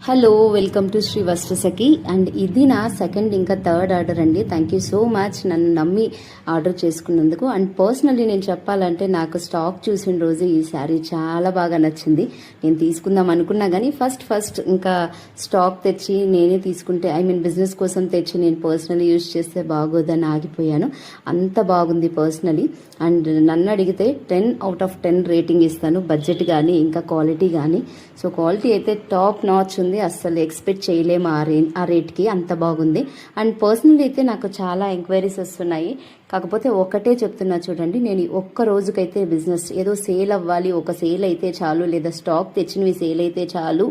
Hello, welcome to Shri Vastrasakhi. And ఇది నా second ఇంకా థర్డ్ ఆర్డర్ అండి. థ్యాంక్ యూ సో మచ్ నన్ను నమ్మి ఆర్డర్ చేసుకున్నందుకు. అండ్ పర్సనల్లీ నేను చెప్పాలంటే నాకు స్టాక్ చూసిన రోజు ఈ శారీ చాలా బాగా నచ్చింది. నేను తీసుకుందాం అనుకున్నా కానీ ఫస్ట్ ఇంకా స్టాక్ తెచ్చి నేనే తీసుకుంటే బిజినెస్ కోసం తెచ్చి నేను పర్సనల్లీ యూజ్ చేస్తే బాగోదని ఆగిపోయాను. అంత బాగుంది పర్సనలీ. అండ్ నన్ను అడిగితే 10/10 రేటింగ్ ఇస్తాను, బడ్జెట్ కానీ ఇంకా క్వాలిటీ కానీ. సో క్వాలిటీ అయితే టాప్ నాచ్ ఉంది, అస్సలు ఎక్స్పెక్ట్ చేయలేము ఆ రేట్కి, అంత బాగుంది. అండ్ పర్సనల్ అయితే నాకు చాలా ఎంక్వైరీస్ వస్తున్నాయి. కాకపోతే ఒకటే చెప్తున్నా చూడండి, నేను ఒక్క రోజుకైతే బిజినెస్ ఏదో సేల్ అవ్వాలి, ఒక సేల్ అయితే చాలు, లేదా స్టాక్ తెచ్చినవి సేల్ అయితే చాలు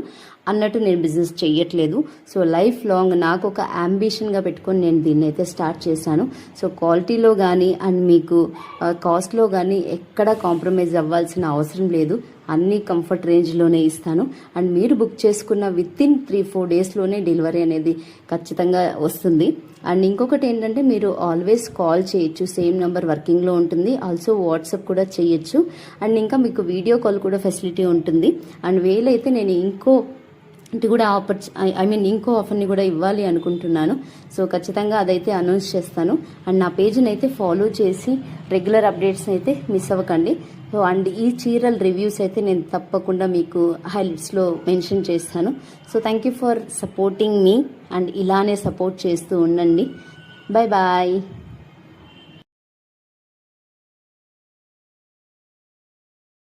అన్నట్టు నేను బిజినెస్ చెయ్యట్లేదు. సో లైఫ్ లాంగ్ నాకు ఒక అంబిషన్గా పెట్టుకొని నేను దీన్ని అయితే స్టార్ట్ చేశాను. సో క్వాలిటీలో కానీ అండ్ మీకు కాస్ట్లో కానీ ఎక్కడ కాంప్రమైజ్ అవ్వాల్సిన అవసరం లేదు. అన్ని కంఫర్ట్ రేంజ్లోనే ఇస్తాను. అండ్ మీరు బుక్ చేసుకున్న విత్ ఇన్ 3-4 డేస్లోనే డెలివరీ అనేది ఖచ్చితంగా వస్తుంది. అండ్ ఇంకొకటి ఏంటంటే మీరు ఆల్వేస్ కాల్ చేయొచ్చు, సేమ్ నెంబర్ వర్కింగ్లో ఉంటుంది. ఆల్సో వాట్సాప్ కూడా చేయొచ్చు. అండ్ ఇంకా మీకు వీడియో కాల్ కూడా ఫెసిలిటీ ఉంటుంది. అండ్ వీలైతే నేను ఇంకో ఆఫర్ని కూడా ఇవ్వాలి అనుకుంటున్నాను. సో ఖచ్చితంగా అదైతే అనౌన్స్ చేస్తాను. అండ్ నా పేజ్ని అయితే ఫాలో చేసి రెగ్యులర్ అప్డేట్స్ అయితే మిస్ అవ్వకండి. సో అండ్ ఈ చీరల రివ్యూస్ అయితే నేను తప్పకుండా మీకు హైలైట్స్లో మెన్షన్ చేస్తాను. So thank you for supporting me. And ఇలానే సపోర్ట్ చేస్తూ ఉండండి. Bye bye.